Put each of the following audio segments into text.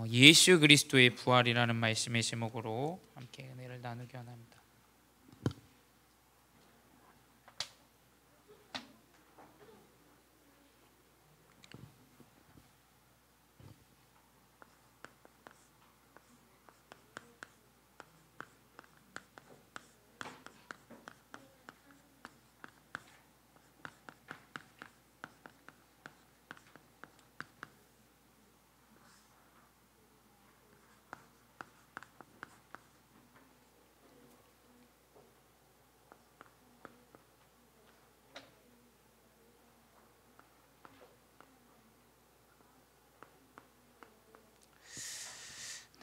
예수 그리스도의 부활이라는 말씀의 제목으로 함께 은혜를 나누기 원합니다.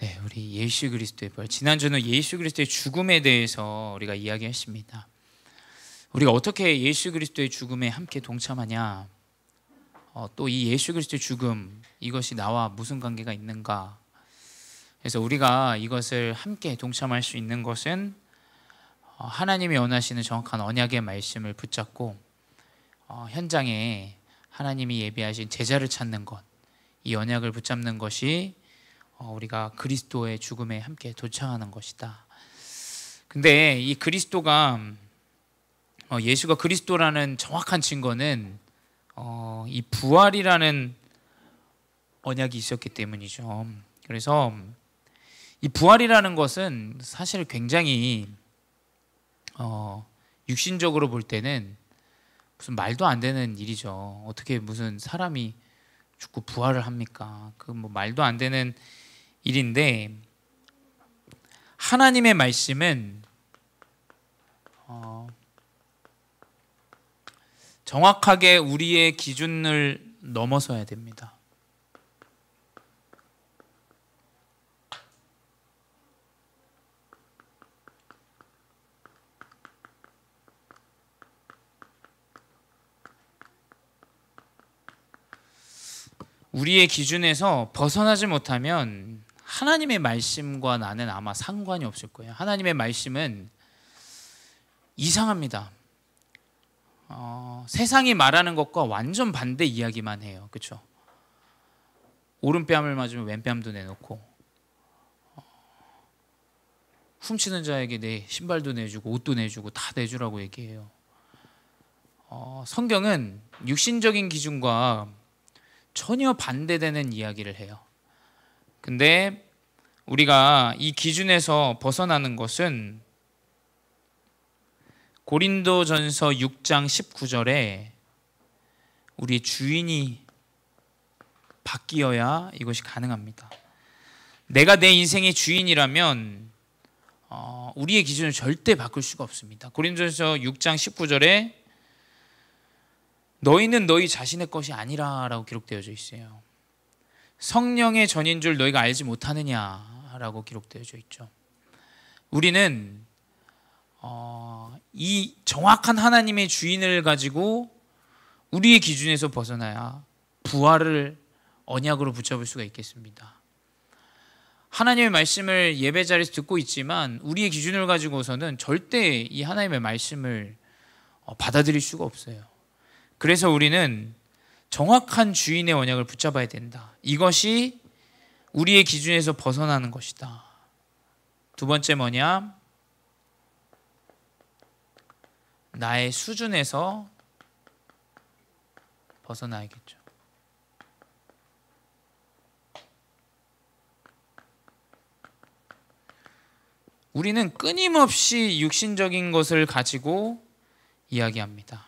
네, 우리 예수 그리스도의 부활. 지난주는 예수 그리스도의 죽음에 대해서 우리가 이야기했습니다. 우리가 어떻게 예수 그리스도의 죽음에 함께 동참하냐? 또 이 예수 그리스도의 죽음, 이것이 나와 무슨 관계가 있는가? 그래서 우리가 이것을 함께 동참할 수 있는 것은 하나님이 원하시는 정확한 언약의 말씀을 붙잡고 현장에 하나님이 예비하신 제자를 찾는 것, 이 언약을 붙잡는 것이 우리가 그리스도의 죽음에 함께 동참하는 것이다. 근데 이 그리스도가 예수가 그리스도라는 정확한 증거는 이 부활이라는 언약이 있었기 때문이죠. 그래서 이 부활이라는 것은 사실 굉장히 육신적으로 볼 때는 무슨 말도 안 되는 일이죠. 어떻게 무슨 사람이 죽고 부활을 합니까? 그 뭐 말도 안 되는 일인데, 하나님의 말씀은 정확하게 우리의 기준을 넘어서야 됩니다. 우리의 기준에서 벗어나지 못하면 하나님의 말씀과 나는 아마 상관이 없을 거예요. 하나님의 말씀은 이상합니다. 세상이 말하는 것과 완전 반대 이야기만 해요. 그렇죠? 오른뺨을 맞으면 왼뺨도 내놓고, 훔치는 자에게 내 신발도 내주고 옷도 내주고 다 내주라고 얘기해요. 성경은 육신적인 기준과 전혀 반대되는 이야기를 해요. 근데 우리가 이 기준에서 벗어나는 것은 고린도전서 6장 19절에 우리의 주인이 바뀌어야 이것이 가능합니다. 내가 내 인생의 주인이라면 우리의 기준을 절대 바꿀 수가 없습니다. 고린도전서 6장 19절에 너희는 너희 자신의 것이 아니라 라고 기록되어져 있어요. 성령의 전인 줄 너희가 알지 못하느냐라고 기록되어져 있죠. 우리는 이 정확한 하나님의 주인을 가지고 우리의 기준에서 벗어나야 부활을 언약으로 붙잡을 수가 있겠습니다. 하나님의 말씀을 예배 자리에서 듣고 있지만 우리의 기준을 가지고서는 절대 이 하나님의 말씀을 받아들일 수가 없어요. 그래서 우리는 정확한 주인의 언약을 붙잡아야 된다. 이것이 우리의 기준에서 벗어나는 것이다. 두 번째 뭐냐? 나의 수준에서 벗어나야겠죠. 우리는 끊임없이 육신적인 것을 가지고 이야기합니다.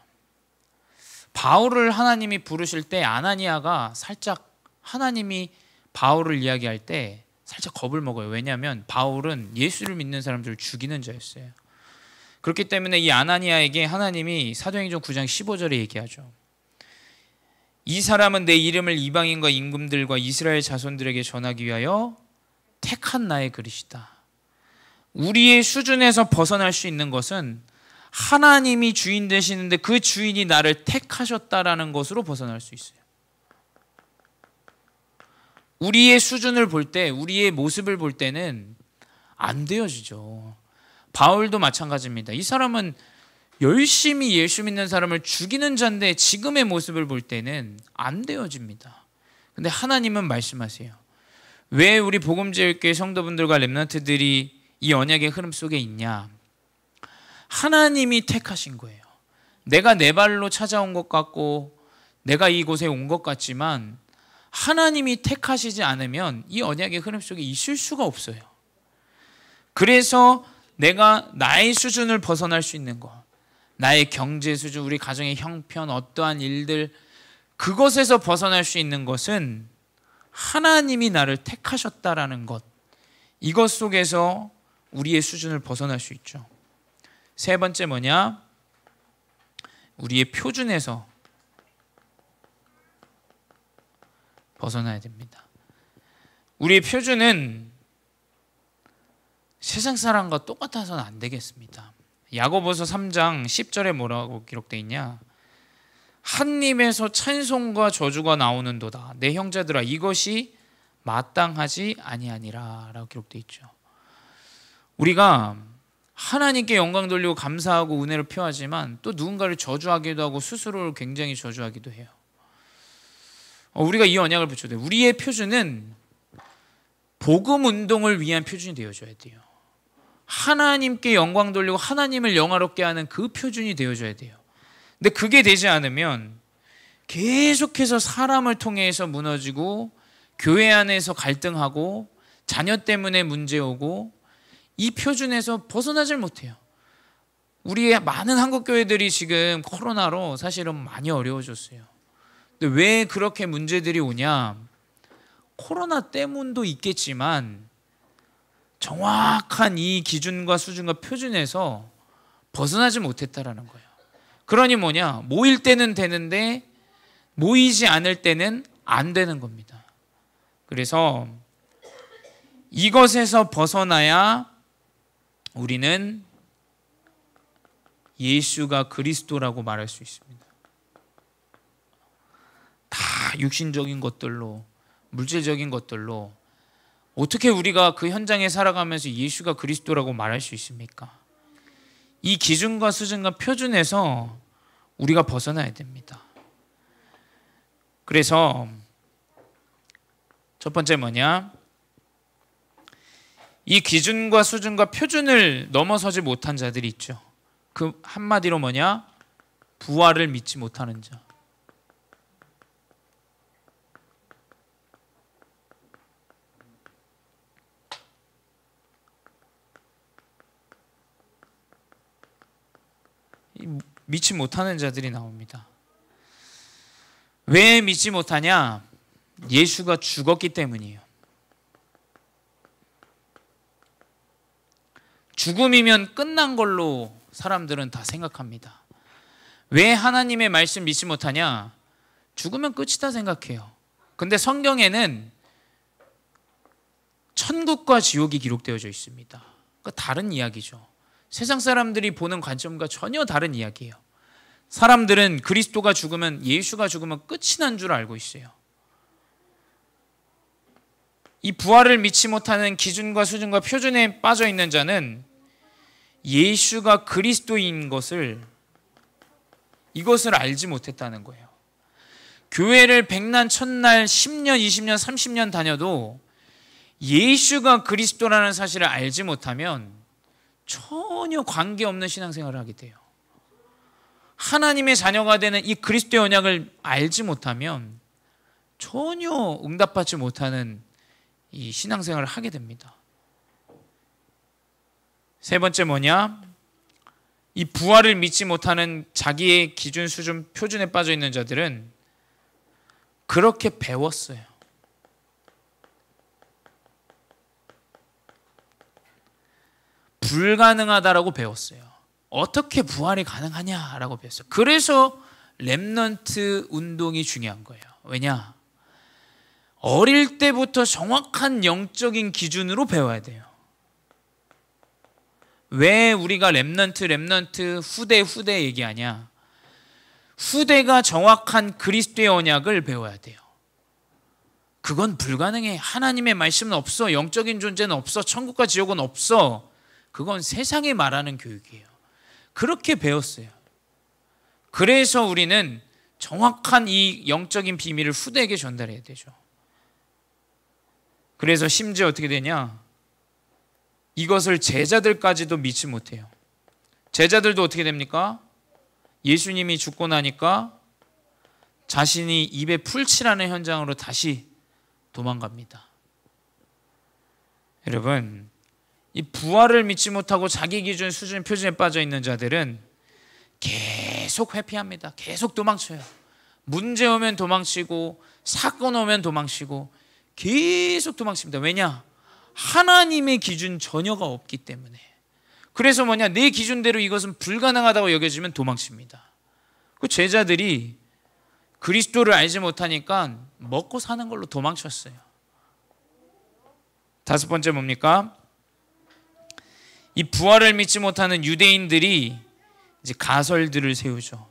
바울을 하나님이 부르실 때 아나니아가 살짝 하나님이 바울을 이야기할 때 살짝 겁을 먹어요. 왜냐하면 바울은 예수를 믿는 사람들을 죽이는 자였어요. 그렇기 때문에 이 아나니아에게 하나님이 사도행전 9장 15절에 얘기하죠. 이 사람은 내 이름을 이방인과 임금들과 이스라엘 자손들에게 전하기 위하여 택한 나의 그릇이다. 우리의 수준에서 벗어날 수 있는 것은 하나님이 주인 되시는데 그 주인이 나를 택하셨다라는 것으로 벗어날 수 있어요. 우리의 수준을 볼 때, 우리의 모습을 볼 때는 안 되어지죠. 바울도 마찬가지입니다. 이 사람은 열심히 예수 믿는 사람을 죽이는 자인데 지금의 모습을 볼 때는 안 되어집니다. 근데 하나님은 말씀하세요. 왜 우리 복음제일교회 성도분들과 렘넌트들이 이 언약의 흐름 속에 있냐? 하나님이 택하신 거예요. 내가 내 발로 찾아온 것 같고 내가 이곳에 온 것 같지만 하나님이 택하시지 않으면 이 언약의 흐름 속에 있을 수가 없어요. 그래서 내가 나의 수준을 벗어날 수 있는 것, 나의 경제 수준, 우리 가정의 형편, 어떠한 일들, 그것에서 벗어날 수 있는 것은 하나님이 나를 택하셨다라는 것, 이것 속에서 우리의 수준을 벗어날 수 있죠. 세 번째 뭐냐? 우리의 표준에서 벗어나야 됩니다. 우리의 표준은 세상 사람과 똑같아서는 안 되겠습니다. 야고보서 3장 10절에 뭐라고 기록되어 있냐? 한 입에서 찬송과 저주가 나오는도다. 내 형제들아, 이것이 마땅하지 아니하니라 라고 기록되어 있죠. 우리가 하나님께 영광 돌리고 감사하고 은혜를 표하지만 또 누군가를 저주하기도 하고 스스로를 굉장히 저주하기도 해요. 우리가 이 언약을 붙여야 돼요. 우리의 표준은 복음 운동을 위한 표준이 되어줘야 돼요. 하나님께 영광 돌리고 하나님을 영화롭게 하는 그 표준이 되어줘야 돼요. 근데 그게 되지 않으면 계속해서 사람을 통해서 무너지고 교회 안에서 갈등하고 자녀 때문에 문제 오고 이 표준에서 벗어나질 못해요. 우리의 많은 한국 교회들이 지금 코로나로 사실은 많이 어려워졌어요. 근데 왜 그렇게 문제들이 오냐? 코로나 때문도 있겠지만 정확한 이 기준과 수준과 표준에서 벗어나지 못했다라는 거예요. 그러니 뭐냐? 모일 때는 되는데 모이지 않을 때는 안 되는 겁니다. 그래서 이것에서 벗어나야 우리는 예수가 그리스도라고 말할 수 있습니다. 다 육신적인 것들로, 물질적인 것들로 어떻게 우리가 그 현장에 살아가면서 예수가 그리스도라고 말할 수 있습니까? 이 기준과 수준과 표준에서 우리가 벗어나야 됩니다. 그래서 첫 번째 뭐냐? 이 기준과 수준과 표준을 넘어서지 못한 자들이 있죠. 그 한마디로 뭐냐? 부활을 믿지 못하는 자. 믿지 못하는 자들이 나옵니다. 왜 믿지 못하냐? 예수가 죽었기 때문이에요. 죽음이면 끝난 걸로 사람들은 다 생각합니다. 왜 하나님의 말씀 믿지 못하냐? 죽으면 끝이다 생각해요. 근데 성경에는 천국과 지옥이 기록되어져 있습니다. 그러니까 다른 이야기죠. 세상 사람들이 보는 관점과 전혀 다른 이야기예요. 사람들은 그리스도가 죽으면, 예수가 죽으면 끝이 난 줄 알고 있어요. 이 부활을 믿지 못하는 기준과 수준과 표준에 빠져 있는 자는 예수가 그리스도인 것을, 이것을 알지 못했다는 거예요. 교회를 100날, 1000날, 10년, 20년, 30년 다녀도 예수가 그리스도라는 사실을 알지 못하면 전혀 관계없는 신앙생활을 하게 돼요. 하나님의 자녀가 되는 이 그리스도의 언약을 알지 못하면 전혀 응답받지 못하는 이 신앙생활을 하게 됩니다. 세 번째 뭐냐? 이 부활을 믿지 못하는 자기의 기준, 수준, 표준에 빠져 있는 자들은 그렇게 배웠어요. 불가능하다라고 배웠어요. 어떻게 부활이 가능하냐라고 배웠어요. 그래서 렘넌트 운동이 중요한 거예요. 왜냐? 어릴 때부터 정확한 영적인 기준으로 배워야 돼요. 왜 우리가 렘넌트 후대 얘기하냐? 후대가 정확한 그리스도의 언약을 배워야 돼요. 그건 불가능해. 하나님의 말씀은 없어. 영적인 존재는 없어. 천국과 지옥은 없어. 그건 세상이 말하는 교육이에요. 그렇게 배웠어요. 그래서 우리는 정확한 이 영적인 비밀을 후대에게 전달해야 되죠. 그래서 심지어 어떻게 되냐? 이것을 제자들까지도 믿지 못해요. 제자들도 어떻게 됩니까? 예수님이 죽고 나니까 자신이 입에 풀칠하는 현장으로 다시 도망갑니다. 여러분, 이 부활을 믿지 못하고 자기 기준, 수준, 표준에 빠져 있는 자들은 계속 회피합니다. 계속 도망쳐요. 문제 오면 도망치고 사건 오면 도망치고 계속 도망칩니다. 왜냐? 하나님의 기준 전혀가 없기 때문에. 그래서 뭐냐? 내 기준대로 이것은 불가능하다고 여겨지면 도망칩니다. 그 제자들이 그리스도를 알지 못하니까 먹고 사는 걸로 도망쳤어요. 다섯 번째 뭡니까? 이 부활을 믿지 못하는 유대인들이 이제 가설들을 세우죠.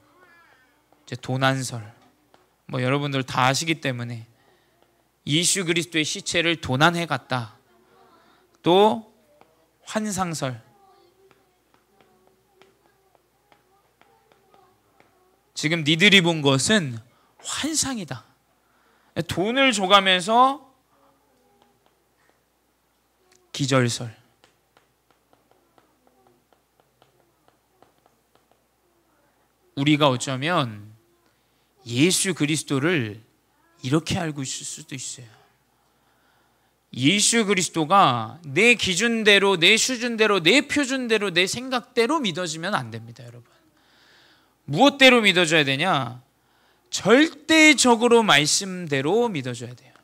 이제 도난설. 뭐 여러분들 다 아시기 때문에 예수 그리스도의 시체를 도난해 갔다. 또 환상설. 지금 니들이 본 것은 환상이다. 돈을 줘가면서 기절설. 우리가 어쩌면 예수 그리스도를 이렇게 알고 있을 수도 있어요. 예수 그리스도가 내 기준대로, 내 수준대로, 내 표준대로, 내 생각대로 믿어지면 안 됩니다, 여러분. 무엇대로 믿어줘야 되냐? 절대적으로 말씀대로 믿어줘야 돼요.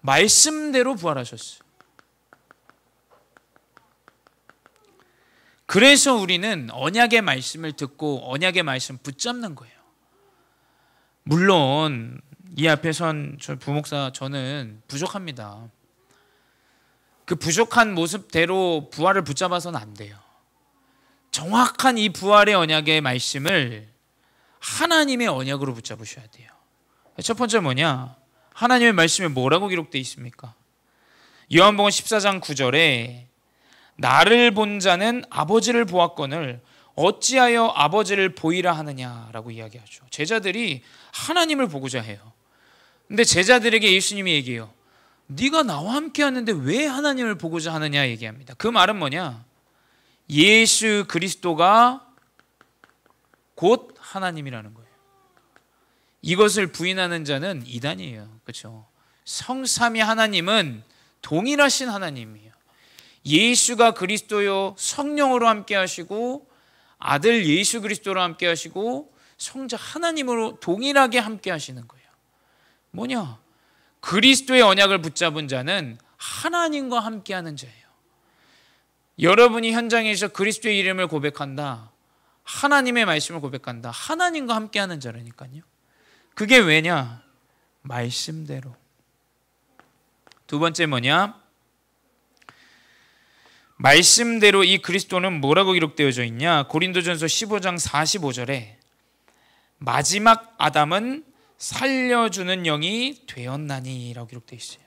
말씀대로 부활하셨어요. 그래서 우리는 언약의 말씀을 듣고 언약의 말씀 붙잡는 거예요. 물론 이 앞에 선 부목사 저는 부족합니다. 그 부족한 모습대로 부활을 붙잡아서는 안 돼요. 정확한 이 부활의 언약의 말씀을 하나님의 언약으로 붙잡으셔야 돼요. 첫 번째 뭐냐? 하나님의 말씀에 뭐라고 기록되어 있습니까? 요한복음 14장 9절에 나를 본 자는 아버지를 보았거늘 어찌하여 아버지를 보이라 하느냐라고 이야기하죠. 제자들이 하나님을 보고자 해요. 근데 제자들에게 예수님이 얘기해요. 네가 나와 함께 하는데 왜 하나님을 보고자 하느냐 얘기합니다. 그 말은 뭐냐? 예수 그리스도가 곧 하나님이라는 거예요. 이것을 부인하는 자는 이단이에요. 그렇죠? 성삼위 하나님은 동일하신 하나님이에요. 예수가 그리스도요 성령으로 함께 하시고 아들 예수 그리스도로 함께 하시고 성자 하나님으로 동일하게 함께 하시는 거예요. 뭐냐? 그리스도의 언약을 붙잡은 자는 하나님과 함께 하는 자예요. 여러분이 현장에서 그리스도의 이름을 고백한다. 하나님의 말씀을 고백한다. 하나님과 함께 하는 자라니까요. 그게 왜냐? 말씀대로. 두 번째 뭐냐? 말씀대로 이 그리스도는 뭐라고 기록되어져 있냐? 고린도전서 15장 45절에 마지막 아담은 살려주는 영이 되었나니 라고 기록되어 있어요.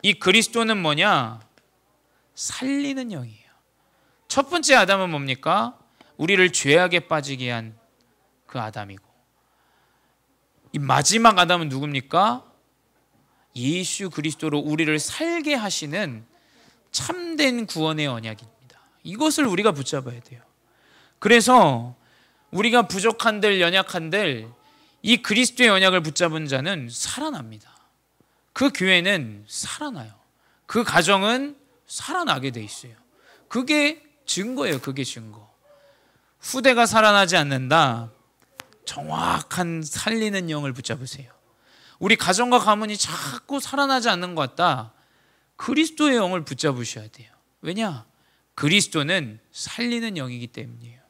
이 그리스도는 뭐냐? 살리는 영이에요. 첫 번째 아담은 뭡니까? 우리를 죄악에 빠지게 한 그 아담이고, 이 마지막 아담은 누굽니까? 예수 그리스도로 우리를 살게 하시는 참된 구원의 언약입니다. 이것을 우리가 붙잡아야 돼요. 그래서 우리가 부족한들 연약한들 이 그리스도의 언약을 붙잡은 자는 살아납니다. 그 교회는 살아나요. 그 가정은 살아나게 돼 있어요. 그게 증거예요. 그게 증거. 후대가 살아나지 않는다. 정확한 살리는 영을 붙잡으세요. 우리 가정과 가문이 자꾸 살아나지 않는 것 같다. 그리스도의 영을 붙잡으셔야 돼요. 왜냐? 그리스도는 살리는 영이기 때문이에요.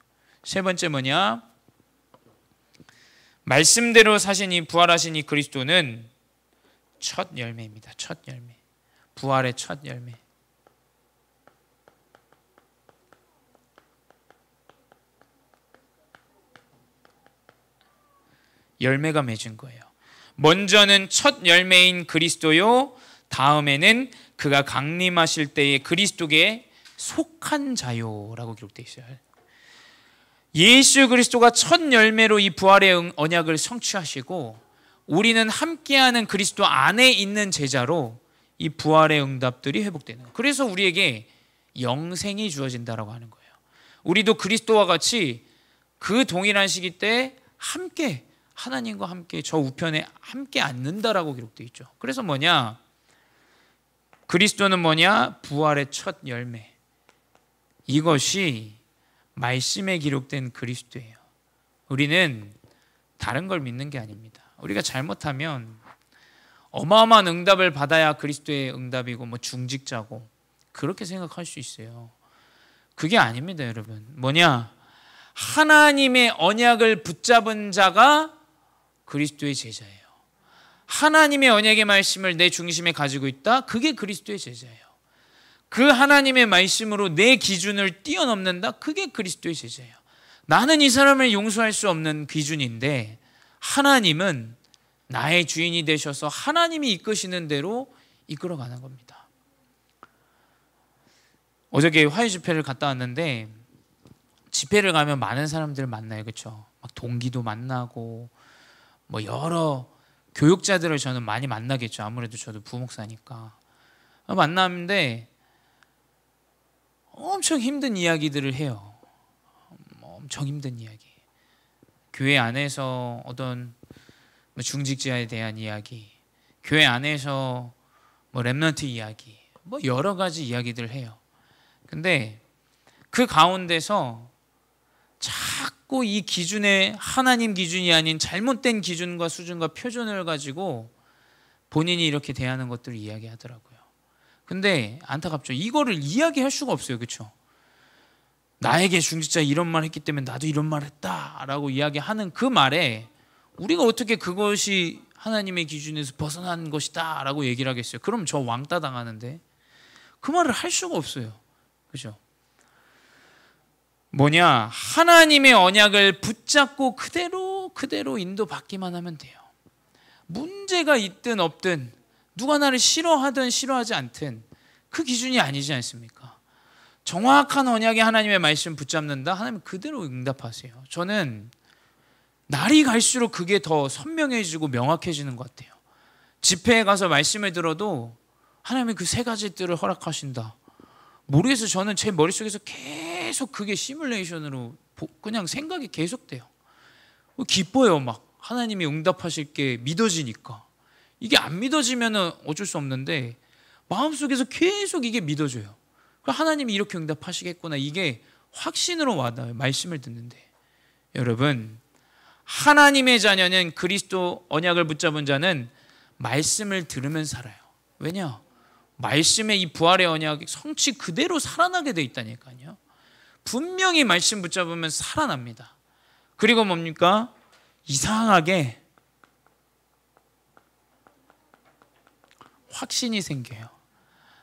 세 번째 뭐냐? 말씀대로 사신 이 부활하신 이 그리스도는 첫 열매입니다. 첫 열매. 부활의 첫 열매. 열매가 맺은 거예요. 먼저는 첫 열매인 그리스도요, 다음에는 그가 강림하실 때의 그리스도께 속한 자요라고 기록되어 있어요. 예수 그리스도가 첫 열매로 이 부활의 언약을 성취하시고 우리는 함께하는 그리스도 안에 있는 제자로 이 부활의 응답들이 회복되는 거예요. 그래서 우리에게 영생이 주어진다라고 하는 거예요. 우리도 그리스도와 같이 그 동일한 시기 때 함께 하나님과 함께 저 우편에 함께 앉는다라고 기록되어 있죠. 그래서 뭐냐? 그리스도는 뭐냐? 부활의 첫 열매. 이것이 말씀에 기록된 그리스도예요. 우리는 다른 걸 믿는 게 아닙니다. 우리가 잘못하면 어마어마한 응답을 받아야 그리스도의 응답이고 뭐 중직자고 그렇게 생각할 수 있어요. 그게 아닙니다, 여러분. 뭐냐? 하나님의 언약을 붙잡은 자가 그리스도의 제자예요. 하나님의 언약의 말씀을 내 중심에 가지고 있다? 그게 그리스도의 제자예요. 그 하나님의 말씀으로 내 기준을 뛰어넘는다? 그게 그리스도의 제자예요. 나는 이 사람을 용서할 수 없는 기준인데 하나님은 나의 주인이 되셔서 하나님이 이끄시는 대로 이끌어가는 겁니다. 어저께 화요 집회를 갔다 왔는데 집회를 가면 많은 사람들을 만나요. 그렇죠? 막 동기도 만나고 뭐 여러 교육자들을 저는 많이 만나겠죠. 아무래도 저도 부목사니까. 만나는데 엄청 힘든 이야기들을 해요. 엄청 힘든 이야기. 교회 안에서 어떤 중직자에 대한 이야기, 교회 안에서 뭐 렘넌트 이야기, 뭐 여러 가지 이야기들을 해요. 근데 그 가운데서 자꾸 이 기준에 하나님 기준이 아닌 잘못된 기준과 수준과 표준을 가지고 본인이 이렇게 대하는 것들을 이야기하더라고요. 근데 안타깝죠. 이거를 이야기할 수가 없어요. 그렇죠? 나에게 중직자 이런 말 했기 때문에 나도 이런 말 했다라고 이야기하는 그 말에 우리가 어떻게 그것이 하나님의 기준에서 벗어난 것이다 라고 얘기를 하겠어요? 그럼 저 왕따 당하는데 그 말을 할 수가 없어요. 그죠? 뭐냐? 하나님의 언약을 붙잡고 그대로 인도받기만 하면 돼요. 문제가 있든 없든 누가 나를 싫어하든 싫어하지 않든 그 기준이 아니지 않습니까? 정확한 언약의 하나님의 말씀 붙잡는다? 하나님 그대로 응답하세요. 저는 날이 갈수록 그게 더 선명해지고 명확해지는 것 같아요. 집회에 가서 말씀을 들어도 하나님이 그 세 가지들을 허락하신다. 모르겠어요. 저는 제 머릿속에서 계속 그게 시뮬레이션으로 그냥 생각이 계속돼요. 기뻐요. 막 하나님이 응답하실 게 믿어지니까. 이게 안 믿어지면 어쩔 수 없는데 마음속에서 계속 이게 믿어져요. 하나님이 이렇게 응답하시겠구나. 이게 확신으로 와닿아요. 말씀을 듣는데. 여러분, 하나님의 자녀는 그리스도 언약을 붙잡은 자는 말씀을 들으면서 살아요. 왜냐? 말씀의 이 부활의 언약이 성취 그대로 살아나게 돼 있다니까요. 분명히 말씀 붙잡으면 살아납니다. 그리고 뭡니까? 이상하게 확신이 생겨요.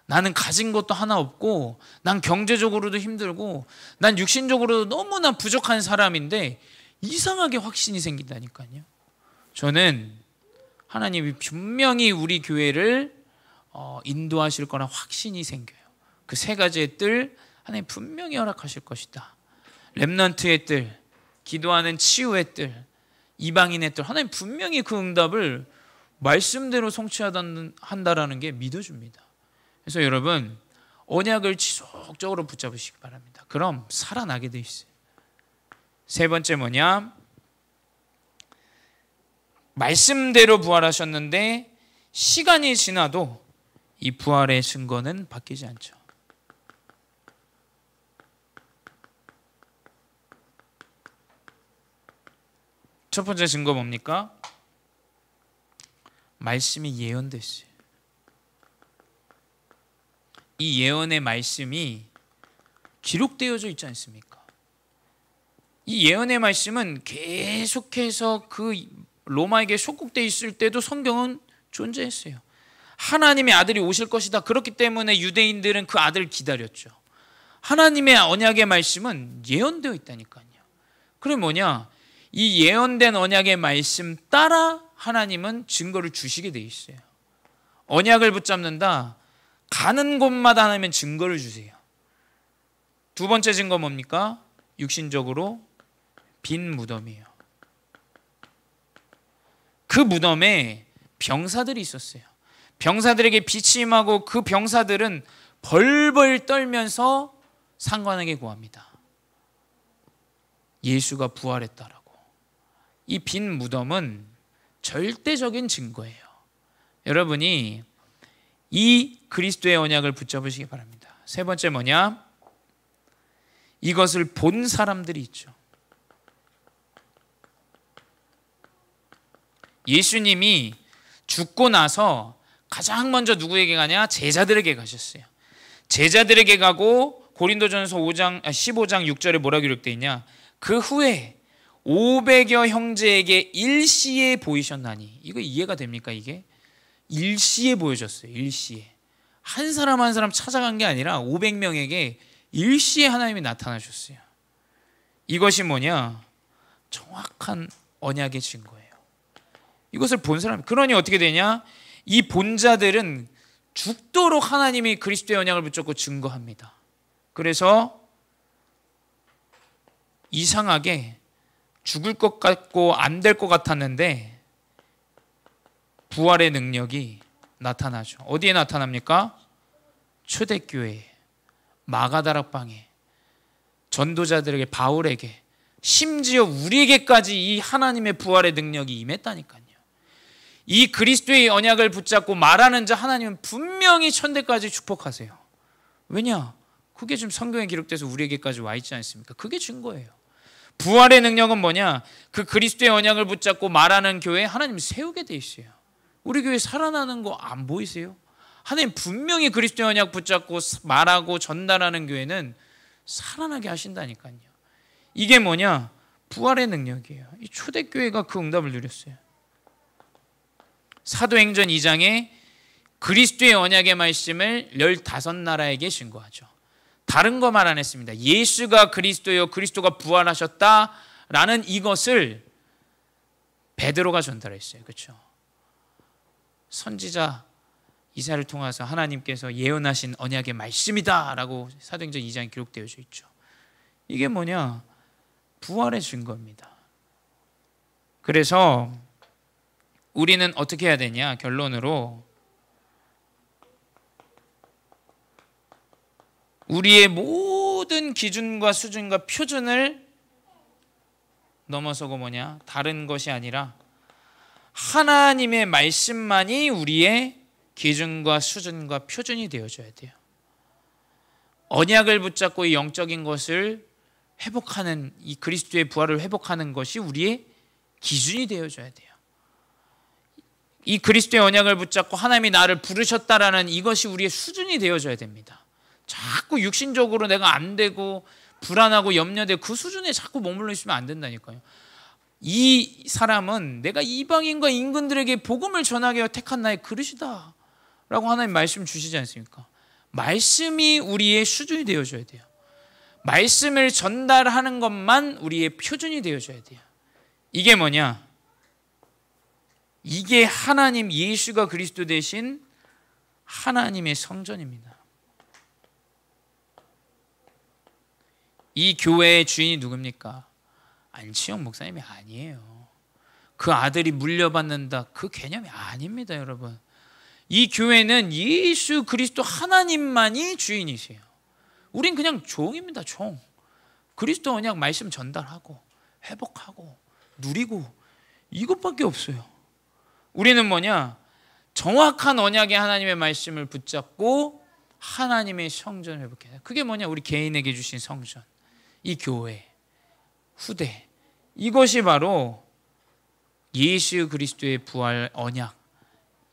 나는 가진 것도 하나 없고 난 경제적으로도 힘들고 난 육신적으로도 너무나 부족한 사람인데 이상하게 확신이 생긴다니까요. 저는 하나님이 분명히 우리 교회를 인도하실 거란 확신이 생겨요. 그 세 가지의 뜰 하나님 분명히 허락하실 것이다. 렘넌트의 뜰, 기도하는 치유의 뜰, 이방인의 뜰, 하나님 분명히 그 응답을 말씀대로 성취한다라는 게 믿어줍니다. 그래서 여러분 언약을 지속적으로 붙잡으시기 바랍니다. 그럼 살아나게 돼 있어요. 세 번째 뭐냐? 말씀대로 부활하셨는데 시간이 지나도 이 부활의 증거는 바뀌지 않죠. 첫 번째 증거 뭡니까? 말씀이 예언됐어요. 이 예언의 말씀이 기록되어져 있지 않습니까? 이 예언의 말씀은 계속해서 그 로마에게 속국되어 있을 때도 성경은 존재했어요. 하나님의 아들이 오실 것이다. 그렇기 때문에 유대인들은 그 아들을 기다렸죠. 하나님의 언약의 말씀은 예언되어 있다니까요. 그게 뭐냐? 이 예언된 언약의 말씀 따라 하나님은 증거를 주시게 돼 있어요. 언약을 붙잡는다. 가는 곳마다 하나님은 증거를 주세요. 두 번째 증거 뭡니까? 육신적으로 빈 무덤이에요. 그 무덤에 병사들이 있었어요. 병사들에게 빛이 임하고 그 병사들은 벌벌 떨면서 상관에게 고합니다. 예수가 부활했다라고. 이 빈 무덤은 절대적인 증거예요. 여러분이 이 그리스도의 언약을 붙잡으시기 바랍니다. 세 번째 뭐냐? 이것을 본 사람들이 있죠. 예수님이 죽고 나서 가장 먼저 누구에게 가냐? 제자들에게 가셨어요. 제자들에게 가고 고린도전서 15장 6절에 뭐라 기록되어 있냐? 그 후에 500여 형제에게 일시에 보이셨나니. 이거 이해가 됩니까? 이게 일시에 보여줬어요. 일시에. 한 사람 한 사람 찾아간 게 아니라 500명에게 일시에 하나님이 나타나셨어요. 이것이 뭐냐? 정확한 언약의 증거예요. 이것을 본 사람, 그러니 어떻게 되냐? 이 본자들은 죽도록 하나님이 그리스도의 언약을 붙잡고 증거합니다. 그래서 이상하게 죽을 것 같고 안 될 것 같았는데 부활의 능력이 나타나죠. 어디에 나타납니까? 초대교회에, 마가다락방에, 전도자들에게, 바울에게, 심지어 우리에게까지 이 하나님의 부활의 능력이 임했다니까요. 이 그리스도의 언약을 붙잡고 말하는 자 하나님은 분명히 천대까지 축복하세요. 왜냐? 그게 지금 성경에 기록돼서 우리에게까지 와 있지 않습니까? 그게 증거예요. 부활의 능력은 뭐냐? 그 그리스도의 언약을 붙잡고 말하는 교회에 하나님이 세우게 돼 있어요. 우리 교회 살아나는 거 안 보이세요? 하나님 분명히 그리스도의 언약 붙잡고 말하고 전달하는 교회는 살아나게 하신다니까요. 이게 뭐냐? 부활의 능력이에요. 이 초대교회가 그 응답을 누렸어요. 사도행전 2장에 그리스도의 언약의 말씀을 15나라에게 증거하죠. 다른 거 말 안 했습니다. 예수가 그리스도요, 그리스도가 부활하셨다라는 이것을 베드로가 전달했어요. 그렇죠? 선지자 이사야를 통해서 하나님께서 예언하신 언약의 말씀이다라고 사도행전 2장에 기록되어 있죠. 이게 뭐냐? 부활의 증거입니다. 그래서 우리는 어떻게 해야 되냐? 결론으로 우리의 모든 기준과 수준과 표준을 넘어서고 뭐냐? 다른 것이 아니라 하나님의 말씀만이 우리의 기준과 수준과 표준이 되어줘야 돼요. 언약을 붙잡고 이 영적인 것을 회복하는, 이 그리스도의 부활을 회복하는 것이 우리의 기준이 되어줘야 돼요. 이 그리스도의 언약을 붙잡고 하나님이 나를 부르셨다라는 이것이 우리의 수준이 되어줘야 됩니다. 자꾸 육신적으로 내가 안 되고 불안하고 염려되고 그 수준에 자꾸 머물러 있으면 안 된다니까요. 이 사람은 내가 이방인과 임금들에게 복음을 전하게 하여 택한 나의 그릇이다 라고 하나님 말씀 주시지 않습니까? 말씀이 우리의 수준이 되어줘야 돼요. 말씀을 전달하는 것만 우리의 표준이 되어줘야 돼요. 이게 뭐냐? 이게 하나님 예수가 그리스도 되신 하나님의 성전입니다. 이 교회의 주인이 누굽니까? 안치홍 목사님이 아니에요. 그 아들이 물려받는다, 그 개념이 아닙니다. 여러분, 이 교회는 예수 그리스도 하나님만이 주인이세요. 우린 그냥 종입니다. 종. 그리스도 언약 말씀 전달하고 회복하고 누리고 이것밖에 없어요. 우리는 뭐냐? 정확한 언약의 하나님의 말씀을 붙잡고 하나님의 성전을 회복해야 돼요. 그게 뭐냐? 우리 개인에게 주신 성전, 이 교회, 후대, 이것이 바로 예수 그리스도의 부활 언약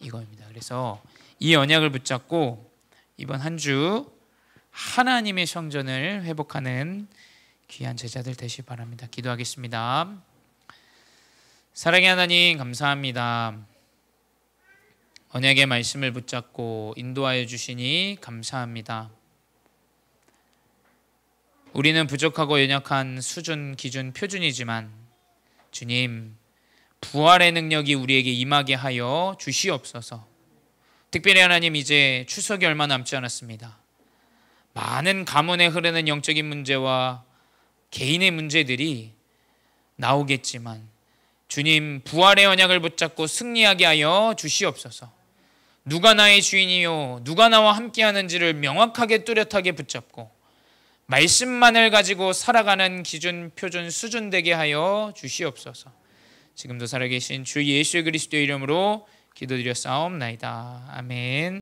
이거입니다. 그래서 이 언약을 붙잡고 이번 한 주 하나님의 성전을 회복하는 귀한 제자들 되시기 바랍니다. 기도하겠습니다. 사랑의 하나님, 감사합니다. 언약의 말씀을 붙잡고 인도하여 주시니 감사합니다. 우리는 부족하고 연약한 수준, 기준, 표준이지만 주님, 부활의 능력이 우리에게 임하게 하여 주시옵소서. 특별히 하나님, 이제 추석이 얼마 남지 않았습니다. 많은 가문에 흐르는 영적인 문제와 개인의 문제들이 나오겠지만 주님 부활의 언약을 붙잡고 승리하게 하여 주시옵소서. 누가 나의 주인이요 누가 나와 함께하는지를 명확하게 뚜렷하게 붙잡고 말씀만을 가지고 살아가는 기준, 표준, 수준 되게 하여 주시옵소서. 지금도 살아계신 주 예수 그리스도의 이름으로 기도드렸사옵나이다. 아멘.